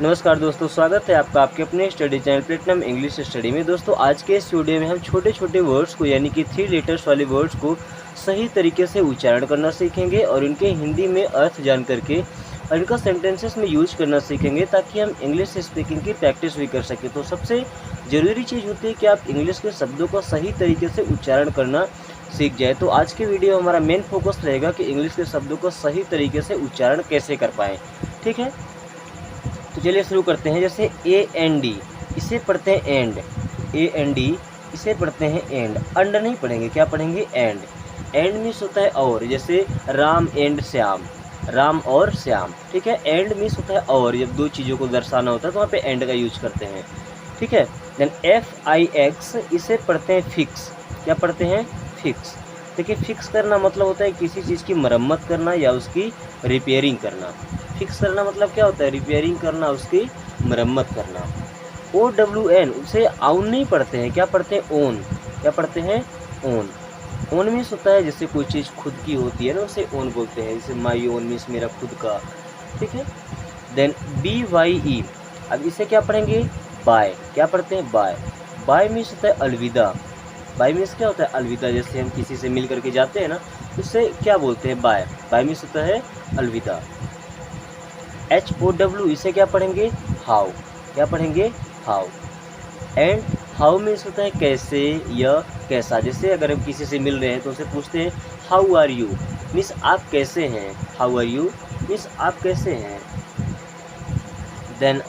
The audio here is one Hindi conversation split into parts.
नमस्कार दोस्तों, स्वागत है आपका आपके अपने study channel platinum English study में। दोस्तों आज के इस वीडियो में हम छोटे छोटे वर्ड्स को यानी कि 3 लेटर्स वाले वर्ड्स को सही तरीके से उच्चारण करना सीखेंगे और इनके हिंदी में अर्थ जान करके और इनका सेंटेंसेस में यूज करना सीखेंगे ताकि हम इंग्लिश स्पीकिंग की प्रैक्टिस भी कर सकें। तो सबसे ज़रूरी चीज़ होती है कि आप इंग्लिश के शब्दों का सही तरीके से उच्चारण करना सीख जाए। तो आज के वीडियो में हमारा मेन फोकस रहेगा कि इंग्लिश के शब्दों का सही तरीके से उच्चारण कैसे कर पाएँ। ठीक है, तो चलिए शुरू करते हैं। जैसे AND इसे पढ़ते हैं एंड, AND इसे पढ़ते हैं एंड, अंड नहीं पढ़ेंगे, क्या पढ़ेंगे एंड। एंड मीन्स होता है और, जैसे राम एंड श्याम, राम और श्याम। ठीक है, एंड मीन्स होता है और, जब दो चीज़ों को दर्शाना होता है तो वहाँ पे एंड का यूज करते हैं। ठीक है, देन FIX इसे पढ़ते हैं फिक्स, क्या पढ़ते हैं फिक्स। देखिए फिक्स करना मतलब होता है किसी चीज़ की मरम्मत करना या उसकी रिपेयरिंग करना। फिक्स करना मतलब क्या होता है, रिपेयरिंग करना, उसकी मरम्मत करना। OWN उसे आउन नहीं पढ़ते हैं, क्या पढ़ते हैं ओन, क्या पढ़ते हैं ओन। ओन मीन्स होता है जैसे कोई चीज़ खुद की होती है ना, उसे ओन बोलते हैं, जैसे माई ओन मीन्स मेरा खुद का। ठीक है, देन BYE अब इसे क्या पढ़ेंगे बाय, क्या पढ़ते हैं बाय। बाय मीन्स होता है अलविदा, बाय मीन्स क्या होता है अलविदा। जैसे हम किसी से मिल करके जाते हैं ना, उससे क्या बोलते हैं बाय, बाय मीन्स होता है अलविदा। HOW इसे क्या पढ़ेंगे हाउ, क्या पढ़ेंगे हाउ। एंड हाउ मीन्स होता है कैसे या कैसा। जैसे अगर हम किसी से मिल रहे हैं तो उसे पूछते हैं हाउ आर यू, मीन्स आप कैसे हैं, हाउ आर यू मीन्स आप कैसे हैं। देन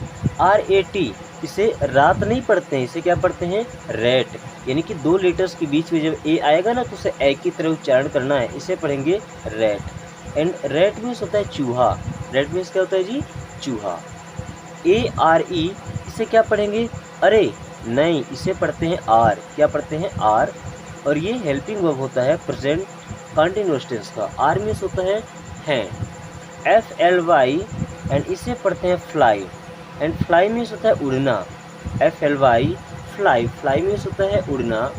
RAT इसे रात नहीं पढ़ते हैं, इसे क्या पढ़ते हैं रैट, यानी कि दो लेटर्स के बीच में जब ए आएगा ना तो उसे ए की तरह उच्चारण करना है, इसे पढ़ेंगे रैट। एंड रैट मीन्स होता है चूहा, रैट मीन्स क्या होता है जी चूहा। ARE इसे क्या पढ़ेंगे अरे नहीं, इसे पढ़ते हैं आर, क्या पढ़ते हैं आर। और ये हेल्पिंग वर्ब होता है प्रेजेंट कंटिन्यूअस टेंस का। आर मीन्स होता है FLY एंड इसे पढ़ते हैं फ्लाई, एंड फ्लाई मीन्स होता है उड़ना। FLY फ्लाई, फ्लाई मीन्स होता है उड़ना।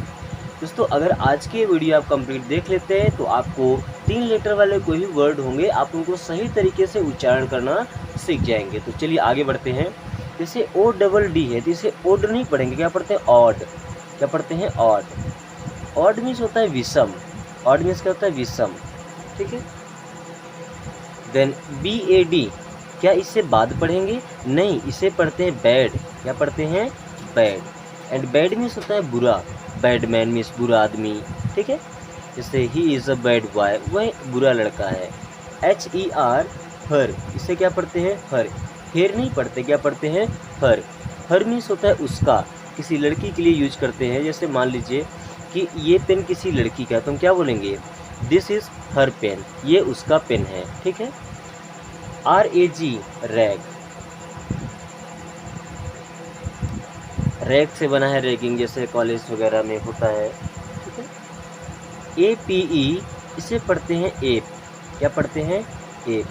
दोस्तों अगर आज के वीडियो आप कंप्लीट देख लेते हैं तो आपको 3 लेटर वाले कोई भी वर्ड होंगे आप उनको सही तरीके से उच्चारण करना सीख जाएंगे। तो चलिए आगे बढ़ते हैं। जैसे ODD है तो इसे ओड नहीं पढ़ेंगे, क्या पढ़ते हैं ऑड, क्या पढ़ते हैं ऑड। ऑड मीन्स होता है विषम, ऑड मीन्स क्या होता है विषम। ठीक है, देन BAD क्या इससे बाद पढ़ेंगे, नहीं इसे पढ़ते हैं बैड, क्या पढ़ते हैं बैड। एंड बैड मीन्स होता है बुरा, बैड मैन मीन्स बुरा आदमी। ठीक है, जैसे he is a bad boy, वह बुरा लड़का है। HER हर इसे क्या पढ़ते हैं हर, हेयर नहीं पढ़ते, क्या पढ़ते हैं हर। हर मीन्स होता है उसका, किसी लड़की के लिए यूज करते हैं। जैसे मान लीजिए कि ये पेन किसी लड़की का है तो हम क्या बोलेंगे दिस इज़ हर पेन, ये उसका पेन है। ठीक है, RAG रैग, रैग से बना है रैगिंग, जैसे कॉलेज वगैरह में होता है। ठीक है, APE इसे पढ़ते हैं एप, क्या पढ़ते हैं एप।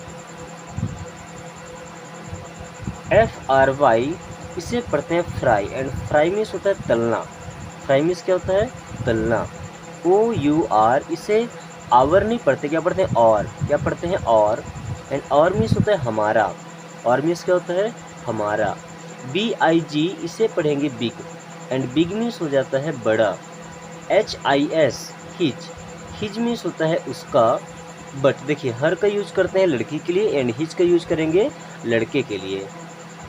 FRY इसे पढ़ते हैं फ्राई, एंड फ्राई मीन्स होता है तलना, फ्राई मीन्स क्या होता है तलना। OUR इसे आवर नहीं पढ़ते, क्या पढ़ते हैं और, क्या पढ़ते हैं और। एंड और मीन्स होता है हमारा, और मीन्स क्या होता है हमारा। BIG इसे पढ़ेंगे बिग, एंड बिग मीन्स हो जाता है बड़ा। HIS हिज, हिज मीन्स होता है उसका। बट देखिए हर का यूज करते हैं लड़की के लिए एंड हिज का यूज करेंगे लड़के के लिए।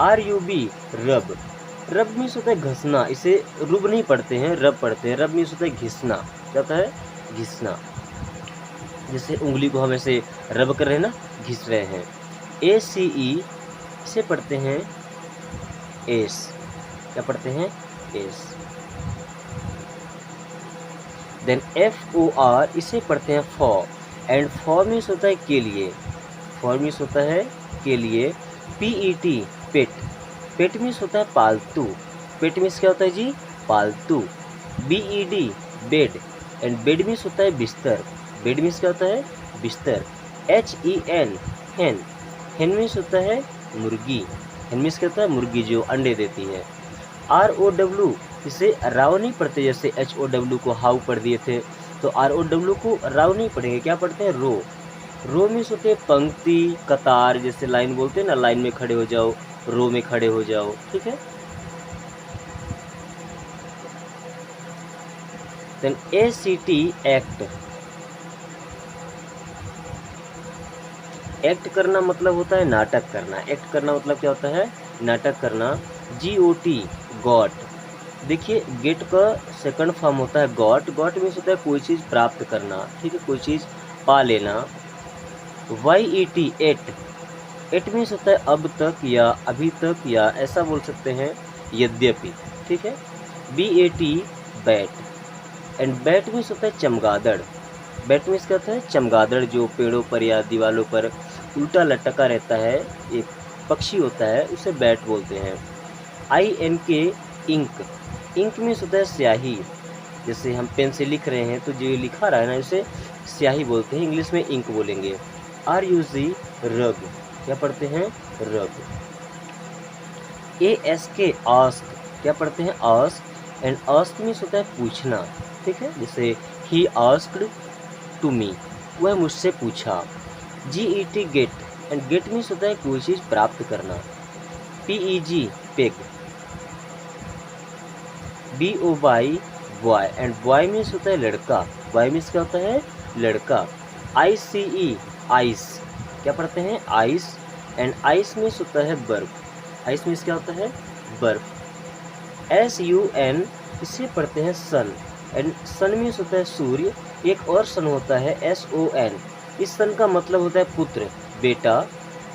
RUB रब, रब मीन्स होता है घसना, इसे रुब नहीं पढ़ते हैं रब पढ़ते हैं। रब मीन्स होता है घिसना, क्या होता है घिसना। जैसे उंगली को हम ऐसे रब कर रहे हैं ना, घिस रहे हैं। ACE इसे पढ़ते हैं एस, क्या पढ़ते हैं एस। देन FOR इसे पढ़ते हैं फॉर, एंड फॉर मीन्स होता है के लिए, फॉर मीन्स होता है के लिए। PET पेट, पेट मीन्स होता है पालतू, पेट मीन्स क्या होता है जी पालतू। BED bed, and bed means होता है बिस्तर, बेड मीन्स क्या होता है बिस्तर। HEN हेन, हेन मीन्स होता है मुर्गी, हेन मीन्स क्या होता है मुर्गी जो अंडे देती है। ROW इसे राव नहीं पढ़ते, जैसे HOW को हाउ पढ़ दिए थे तो ROW को राव नहीं पढ़ेंगे, क्या पढ़ते हैं रो। रो मीन्स होते हैं पंक्ति कतार, जैसे लाइन बोलते हैं ना लाइन में खड़े हो जाओ, रो में खड़े हो जाओ, ठीक है। देन ACT एक्ट, एक्ट करना मतलब होता है नाटक करना। एक्ट करना मतलब क्या होता है, नाटक करना। GOT गॉट, देखिए गेट का सेकंड फॉर्म होता है गॉट। गॉट मीन्स होता है कोई चीज़ प्राप्त करना, ठीक है, कोई चीज़ पा लेना। YET एट, एट मीन्स होता है अब तक या अभी तक या ऐसा बोल सकते हैं, यद्यपि, ठीक है। BAT bat, and bat means होता है चमगादड़। बैट मीन्स क्या होता है, चमगादड़ जो पेड़ों पर या दीवारों पर उल्टा लटका रहता है, एक पक्षी होता है, उसे बैट बोलते हैं। INK इंक, इंक मीन्स होता है स्याही। जैसे हम पेन से लिख रहे हैं तो जो लिखा रहा है ना, उसे स्याही बोलते हैं, इंग्लिश में इंक बोलेंगे। RUG रग, क्या पढ़ते हैं, रग। ASK आस्क, क्या पढ़ते हैं, आस्क, एंड आस्क मीन्स होता है पूछना, ठीक है। जैसे ही आस्क्ड टू मी, वह मुझसे पूछा। GET get, and get means होता है कोई चीज़ प्राप्त करना। PEG peg, BOY boy, and boy means होता है लड़का। बॉय मीन्स क्या होता है, लड़का। ICE आइस, क्या पढ़ते हैं, आइस, एंड आइस मीन्स होता है बर्फ। आइस मीन्स क्या होता है, बर्फ। SUN, इसे पढ़ते हैं सन, एंड सन मीन्स होता है सूर्य। एक और सन होता है SON, इस सन का मतलब होता है पुत्र, बेटा,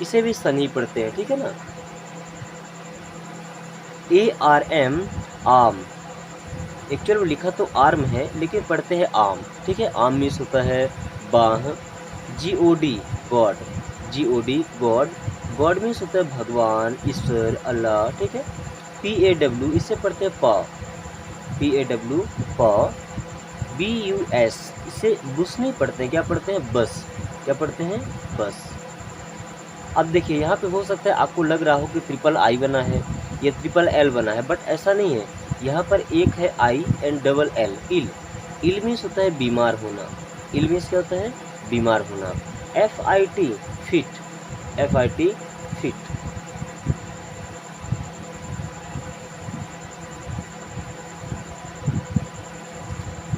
इसे भी सन ही पढ़ते हैं, ठीक है ना। ARM आम, एक्चुअल में लिखा तो आर्म है लेकिन पढ़ते हैं आम, ठीक है। आम मीन्स होता है बाह। GOD God, GOD God, God means होता है भगवान, ईश्वर, अल्लाह, ठीक है। PAW, इसे पढ़ते हैं पा, PAW पा। BUS, इसे बुस नहीं पढ़ते हैं, क्या पढ़ते हैं, बस, क्या पढ़ते हैं, बस। अब देखिए यहाँ पे हो सकता है आपको लग रहा हो कि ट्रिपल I बना है, ये ट्रिपल L बना है, बट ऐसा नहीं है। यहाँ पर एक है I and double L, ill. Ill means होता है बीमार होना, इल मीन्स क्या होता है, बीमार होना। FIT fit, FIT fit.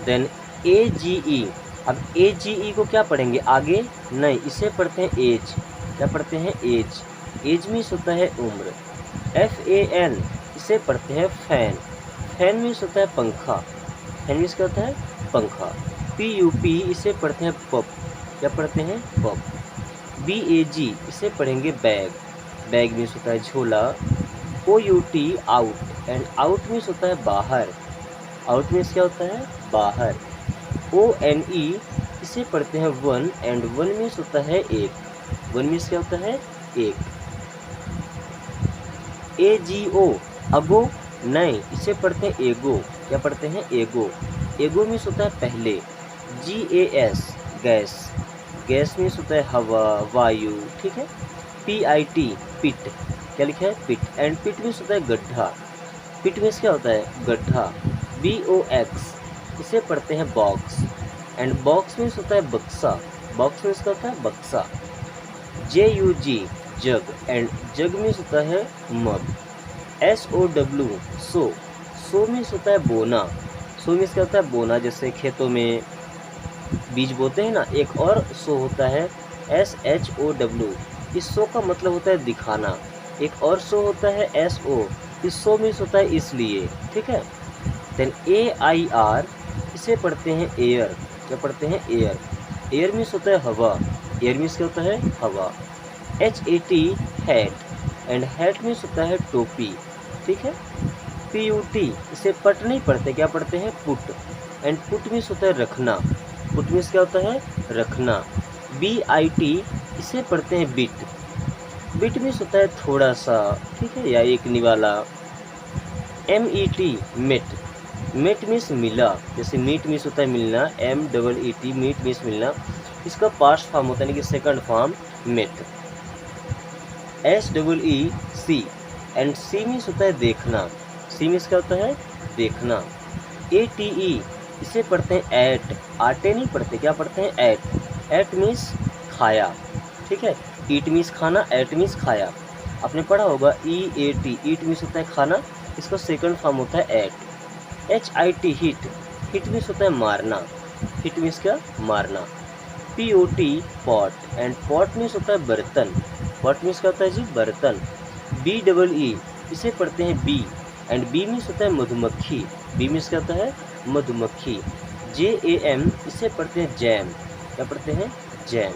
Then AGE, अब AGE को क्या पढ़ेंगे आगे, नहीं, इसे पढ़ते हैं एज, क्या पढ़ते हैं, एज। एज मीन्स होता है उम्र। FAN, इसे पढ़ते हैं फैन, फैन मीन्स होता है पंखा, फैन मीन्स क्या होता है, पंखा। PUP, इसे पढ़ते हैं पप, क्या पढ़ते हैं, पप। BAG, इसे पढ़ेंगे बैग, बैग मीन्स होता है झोला। OUT out, and out means होता है बाहर, आउट मीन्स क्या होता है, बाहर। ONE, इसे पढ़ते हैं वन, एंड वन मीन्स होता है एक, वन मीन्स क्या होता है, एक। AGO अगो, नहीं, इसे पढ़ते हैं एगो, क्या पढ़ते हैं, एगो, एगो मीन्स होता है पहले। GAS गैस, गैस मीन्स होता है हवा, वायु, ठीक है। PIT पिट, क्या लिखा है, पिट, एंड पिट मीन्स होता है गड्ढा, पिट मीन्स क्या होता है, गड्ढा। BOX, इसे पढ़ते हैं बॉक्स, एंड बॉक्स मीन्स होता है बक्सा, बॉक्स मीन्स क्या होता है, बक्सा। JUG jug, and jug means होता है मग। SOW सो, सो मीन्स होता है बोना, सो मीन्स क्या होता है, बोना। जैसे खेतों में बीज बोते हैं ना, एक और सो होता है SHOW, इस सो का मतलब होता है दिखाना। एक और सो होता है SO, इस सो मीन्स होता है इसलिए, ठीक है। देन AIR, इसे पढ़ते हैं एयर, क्या पढ़ते हैं, एयर, एयर मीन्स होता है हवा, एयर मीन्स क्या होता है, हवा। HAT hat, and hat means होता है टोपी, ठीक है। PUT, इसे पट नहीं पढ़ते, क्या पढ़ते हैं, पुट, एंड पुट मीन्स होता है रखना, पुट मीन्स क्या होता है, रखना। BIT, इसे पढ़ते हैं बिट, बिट मीन्स होता है थोड़ा सा, ठीक है, या एक निवाला। MET मेट, मेट मीन्स मिला, जैसे मीट मीन्स होता है मिलना, MEET मीट मीन्स मिलना, इसका पास्ट फॉर्म होता है कि second form met. SEEC, and see means होता है देखना, सी मीन्स क्या होता है, देखना। ATE, इसे पढ़ते हैं एट, आटे नहीं पढ़ते, क्या पढ़ते हैं, एट, एट मीन्स खाया, ठीक है। ईट मीन्स खाना, एट मीन्स खाया। आपने पढ़ा होगा EAT, ईट मीन्स होता है खाना, इसका सेकंड फॉर्म होता है ate. HIT hit, hit means होता है मारना, हिट मीन्स क्या, मारना। POT pot, and pot means होता है बर्तन, पॉट मीन्स क्या होता है जी, बर्तन। BEE इसे पढ़ते हैं बी, एंड बी मीन्स होता है मधुमक्खी, बी मीन्स क्या होता है, मधुमक्खी। JAM इसे पढ़ते हैं जैम, क्या पढ़ते हैं, जैम।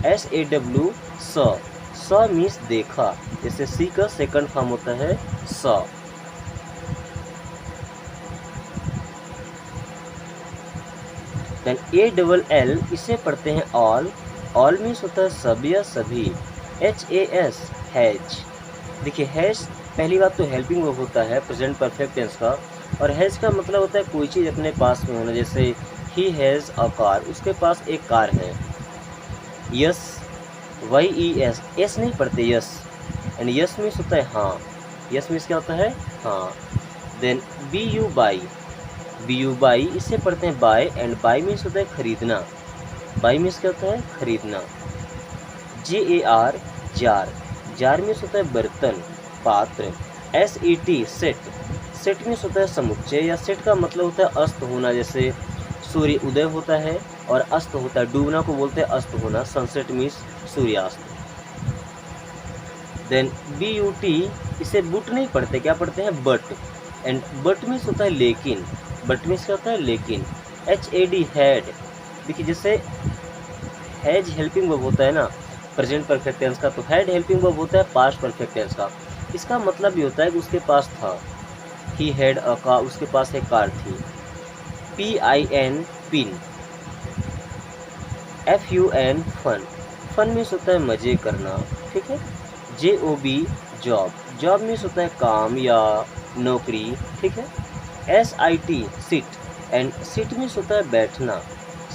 SAW स मीन्स देखा, जैसे सी का सेकंड फॉर्म होता है स। देन ALL इसे पढ़ते हैं ऑल, ऑल मीन्स होता है सब या सभी। HAS हैज, देखिए हैज पहली बात तो हेल्पिंग वर्ब होता है प्रेजेंट परफेक्ट टेंस का, और हैज का मतलब होता है कोई चीज़ अपने पास में होना, जैसे ही हैज़ अ कार, उसके पास एक कार है। यस, YES, एस नहीं पढ़ते यस, एंड यस मीन्स होता है हाँ, यस मीन्स क्या होता है, हाँ। देन BU बाई इसे पढ़ते हैं बाय, एंड बाय मीन्स होता है खरीदना, बाय मीन्स क्या होता है, खरीदना। JAR जार, जार मीन्स होता है बर्तन, पात्र। SET सेट, सेट मीन्स होता है समुच्चय, या सेट का मतलब होता है अस्त होना, जैसे सूर्य उदय होता है और अस्त होता है, डूबना को बोलते हैं अस्त होना, सनसेट मीन्स सूर्यास्त। देन BUT इसे बुट नहीं पढ़ते, क्या पढ़ते हैं, बट, एंड बट मीन्स होता है लेकिन, बट मीन्स क्या होता है, लेकिन। HAD हैड, देखिए जैसे हैज हेल्पिंग वर्ब होता है ना प्रेजेंट परफेक्ट टेंस का, तो हैड हेल्पिंग वर्ब होता है पास्ट परफेक्ट टेंस का। इसका मतलब ये होता है कि उसके पास था, ही हैड अ कार, उसके पास एक कार थी। PIN pin. FUN fun, fun means होता है मजे करना, ठीक है। JOB जॉब, जॉब मीन्स होता है काम या नौकरी, ठीक है। SIT sit, and sit means होता है बैठना,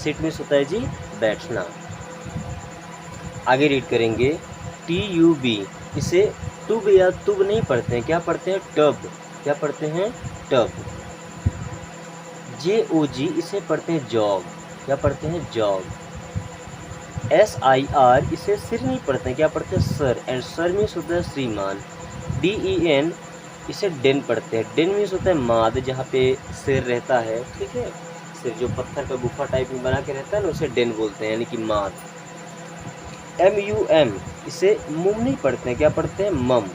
सिट मीन्स होता है जी बैठना। आगे रीड करेंगे TUB इसे टुब या तुब नहीं पढ़ते हैं, क्या पढ़ते हैं, टब, क्या पढ़ते हैं, टब। JOG इसे पढ़ते हैं जॉग, क्या पढ़ते हैं, जॉग। SIR इसे सिर नहीं पढ़ते हैं, क्या पढ़ते हैं, सर, एंड सर मीन्स होता है श्रीमान। DEN इसे डेन पढ़ते हैं, डेन मीन्स होता है माद, जहाँ पे सिर रहता है, ठीक है, सिर जो पत्थर का गुफा टाइप में बना के रहता है ना, उसे डेन बोलते हैं, यानी कि माद। MUM इसे मुम नहीं पढ़ते हैं, क्या पढ़ते हैं, मम।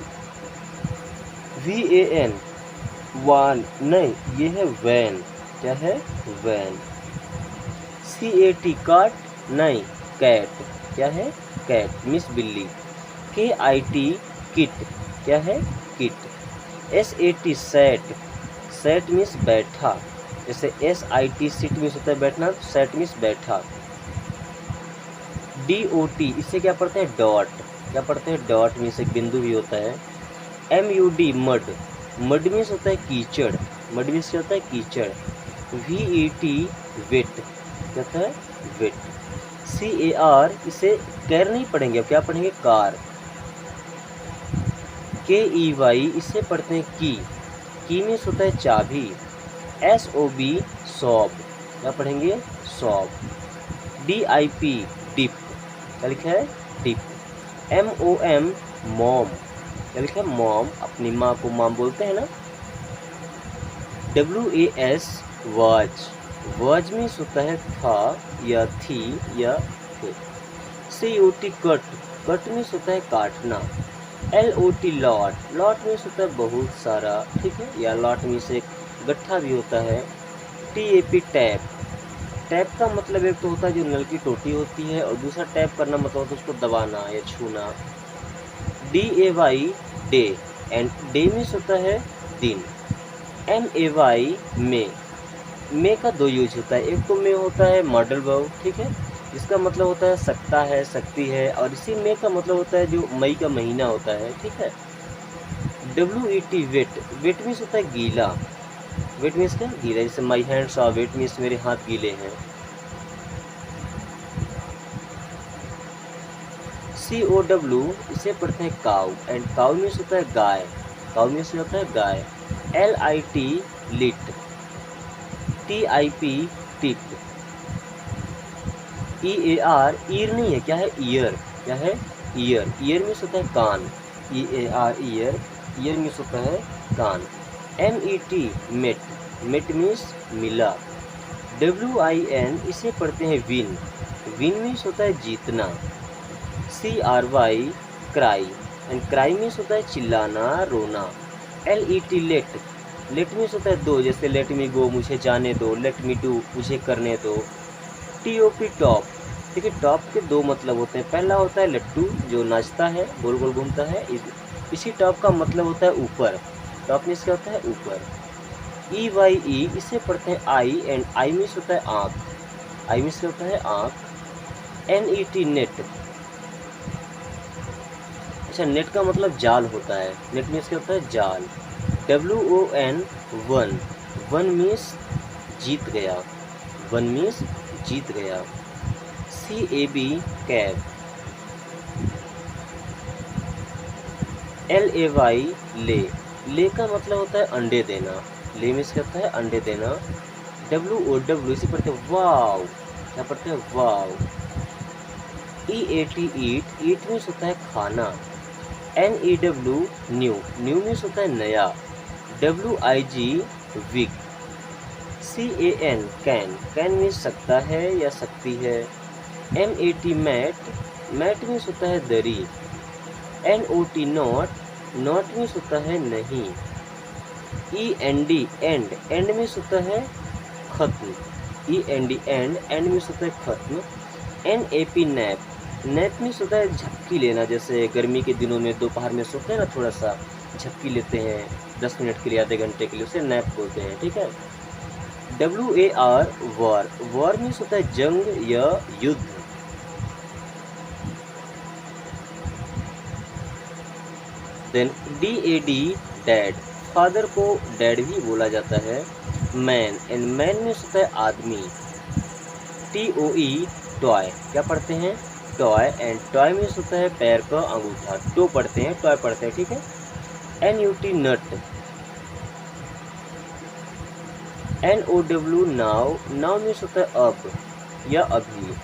VAN वान नहीं, ये है वैन, क्या है, वैन। CAT काट नहीं, कैट, क्या है, कैट मिस बिल्ली। KIT किट, क्या है, kit. SAT set, set means बैठा, जैसे SIT सिट मीन्स होता है बैठना, सेट मीन्स बैठा। DOT इसे क्या पढ़ते हैं, डॉट, क्या पढ़ते हैं, डॉट मीन्स एक बिंदु भी होता है। MUD मड, मड मीन्स होता है कीचड़, मड मीन्स क्या होता है, कीचड़। VET वेट, क्या होता है, वेट। CAR इसे कैर नहीं पढ़ेंगे, अब क्या पढ़ेंगे, कार। KEY इसे पढ़ते हैं की मीन्स होता है चाबी। SOB सॉब, क्या पढ़ेंगे, सॉब। DIP डिप, क्या लिखा है, डिप। MOM मॉम, क्या लिखा है, मॉम, अपनी माँ को मॉम बोलते हैं ना। WAS वाज, वाज मीन्स होता है था या थी या थे। COT कट, कट मीन्स होता है काटना। LOT लॉट, लॉट मीन्स होता है बहुत सारा, ठीक है, या लॉट मीन्स एक गट्ठा भी होता है। TAP टैप, टैप का मतलब एक तो होता है जो नल की टोटी होती है, और दूसरा टैप करना मतलब होता है उसको दबाना या छूना। DAY day, and day means होता है दिन। MAY मे का दो यूज होता है, एक तो मे होता है मॉडल वर्ब, ठीक है, इसका मतलब होता है सकता है, सकती है, और इसी मे का मतलब होता है जो मई का महीना होता है, ठीक है। WET वेट, वेट मीन्स होता है गीला, वेट मीन्स क्या, गीला, जैसे my hands are wet means मेरे हाथ गीले हैं। COW इसे पढ़ते हैं काउ, एंड काउ मीन्स होता है गाय, काउ मीन्स होता है गाय। LIT lit. TIP tip. EAR ear नहीं है, क्या है, ईयर, क्या है, ईयर, ईयर मीन्स होता है कान। EAR ईयर, ईयर मीन्स होता है कान। MET मेट, मेट मीन्स मिला। WIN इसे पढ़ते हैं विन, विन मीन्स होता है जीतना। CRY cry, and cry means होता है चिल्लाना, रोना। LET लेट, लेट मीन्स होता है दो, जैसे लेट मी गो मुझे जाने दो, लेट मी डू मुझे करने दो। TOP टॉप, देखिए टॉप के दो मतलब होते हैं, पहला होता है लड्डू जो नाचता है गोल गोल घूमता है, इसी टॉप का मतलब होता है ऊपर, टॉप मीन्स क्या होता है ऊपर। EYE इसे पढ़ते हैं आई, एंड आई मीन्स होता है आँख, आई मीन्स क्या होता है आँख। NET नेट, अच्छा नेट का मतलब जाल होता है, नेट मीन्स क्या होता है जाल। WON वन, वन मीन्स जीत गया, वन मीन्स जीत गया। CAB cab. LAY ले, ले का मतलब होता है अंडे देना, ले मीन्स क्या होता है अंडे देना। WOW इसे पढ़ते हैं वाव, क्या पढ़ते हैं वाव। EAT ईट, ईट मीन्स होता है खाना। NEW न्यू, न्यू मीन्स होता है नया। WIG wig. CAN can, can means सकता है या सकती है। MAT मैट, मैट मीन्स होता है दरी। NOT नॉट, नॉट मीन्स होता है नहीं। END एंड, एंड मीन्स होता है खत्म। END एंड, एंड मीन्स होता है खत्म। NAP नैप, नैप मीन्स होता है झपकी लेना, जैसे गर्मी के दिनों में दोपहर में सोते हैं ना, थोड़ा सा झपकी लेते हैं 10 मिनट के लिए, आधे घंटे के लिए, उसे नैप बोलते हैं, ठीक है। WAR वॉर, वॉर मीन्स होता है जंग या युद्ध। देन DAD डैड, फादर को डैड भी बोला जाता है। मैन, एंड मैन मीन्स होता है आदमी। TOE टॉय, क्या पढ़ते हैं टॉय, एंड टॉय मीन्स होता है पैर का अंगूठा, टो पढ़ते हैं टॉय पढ़ते हैं, ठीक है। NUT नट। NOW नाव, नाव मीन्स होता है अब या अभी।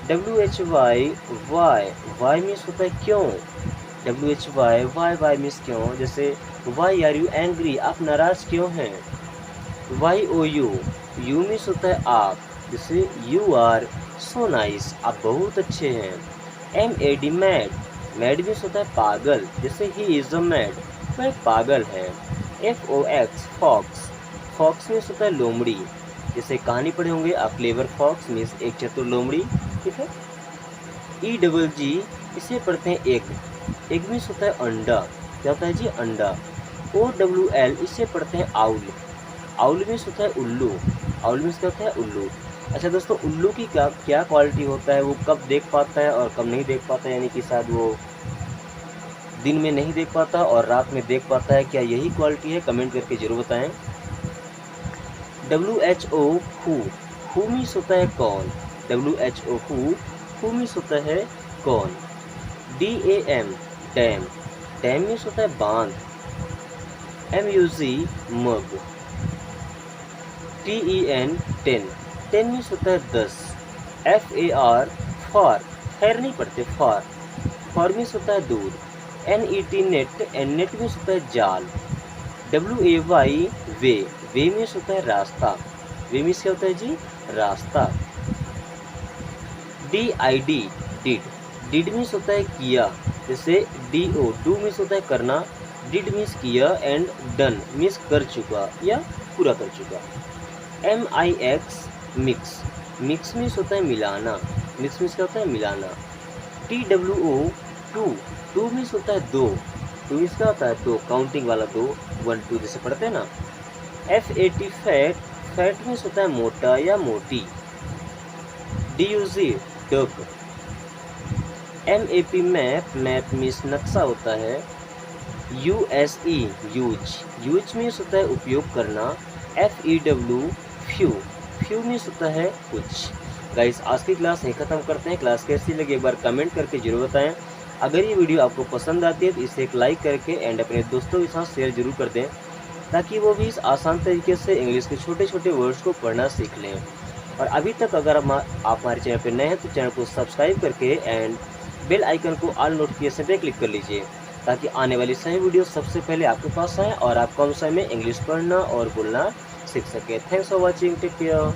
WHY वाई, वाई मीन्स होता है क्यों। WHY वाई मीन्स क्यों, जैसे वाई आर यू एंग्री, आप नाराज क्यों हैं। YOU, यू मीन्स होता है आप, जैसे यू आर सो नाइस, आप बहुत अच्छे हैं। MAD मैड, मैड मीन्स होता है पागल, जैसे ही इज अ मैड, वह पागल है। FOX फॉक्स, फॉक्स मीन्स होता है लोमड़ी, जैसे कहानी पढ़े होंगे आप क्लेवर फॉक्स मीन्स एक चतुर लोमड़ी, ठीक है। EGG इसे पढ़ते हैं एग, एग मीन्स होता है अंडा, क्या होता है जी अंडा। OWL इसे पढ़ते हैं आउल, आउल मीन्स होता है उल्लू, आउल मीन्स क्या होता है उल्लू। अच्छा दोस्तों, उल्लू की क्या क्या क्वालिटी होता है, वो कब देख पाता है और कब नहीं देख पाता है, यानी कि शायद वो दिन में नहीं देख पाता और रात में देख पाता है, क्या यही क्वालिटी है, कमेंट करके जरूर बताएं। WHO हु मीन्स होता है कौन, WHO हु मीन्स होता है कौन। DAM डैम, डैम मीन्स होता है बांध। MUG मग। TEN टेन, टेन मीन्स होता है 10। FAR फॉर, खैर नहीं पढ़ते फॉर, फॉर मीन्स होता है दूर। NET net, and net means होता है जाल। WAY वे, वे मीन्स होता है रास्ता, वे मीन्स क्या होता है जी रास्ता। DID डिड, डिड मीन्स होता है किया, जैसे DO डू मीन्स होता है करना, डिड मीन्स किया, एंड डन मीन्स कर चुका या पूरा कर चुका। MIX मिक्स, मिक्स मीन्स होता है मिलाना, मिक्स मीन्स क्या होता है मिलाना। TWO टू, टू मीन्स होता है दो, टू मीन्स क्या होता है दो, काउंटिंग वाला दो, 1 2 जैसे पढ़ते हैं ना। FAT फैट, फैट मीन्स होता है मोटा या मोटी। DUG duck. MAP map, map means नक्शा होता है। USE यूज, यूज मीन्स होता है उपयोग करना। FEW फ्यू, फ्यू मीन्स होता है कुछ। गाइस आज की क्लास यहीं ख़त्म करते हैं, क्लास कैसी लगी एक बार कमेंट करके जरूर बताएं। अगर ये वीडियो आपको पसंद आती है तो इसे एक लाइक करके एंड अपने दोस्तों के साथ शेयर जरूर कर दें, ताकि वो भी इस आसान तरीके से इंग्लिश के छोटे छोटे वर्ड्स को पढ़ना सीख लें। और अभी तक अगर आप हमारे चैनल पर नए हैं तो चैनल को सब्सक्राइब करके एंड बेल आइकन को ऑल नोटिफिकेशन पे क्लिक कर लीजिए, ताकि आने वाली सही वीडियो सबसे पहले आपके पास आए और आप कम समय में इंग्लिश पढ़ना और बोलना सीख सके। Thanks for watching, take care.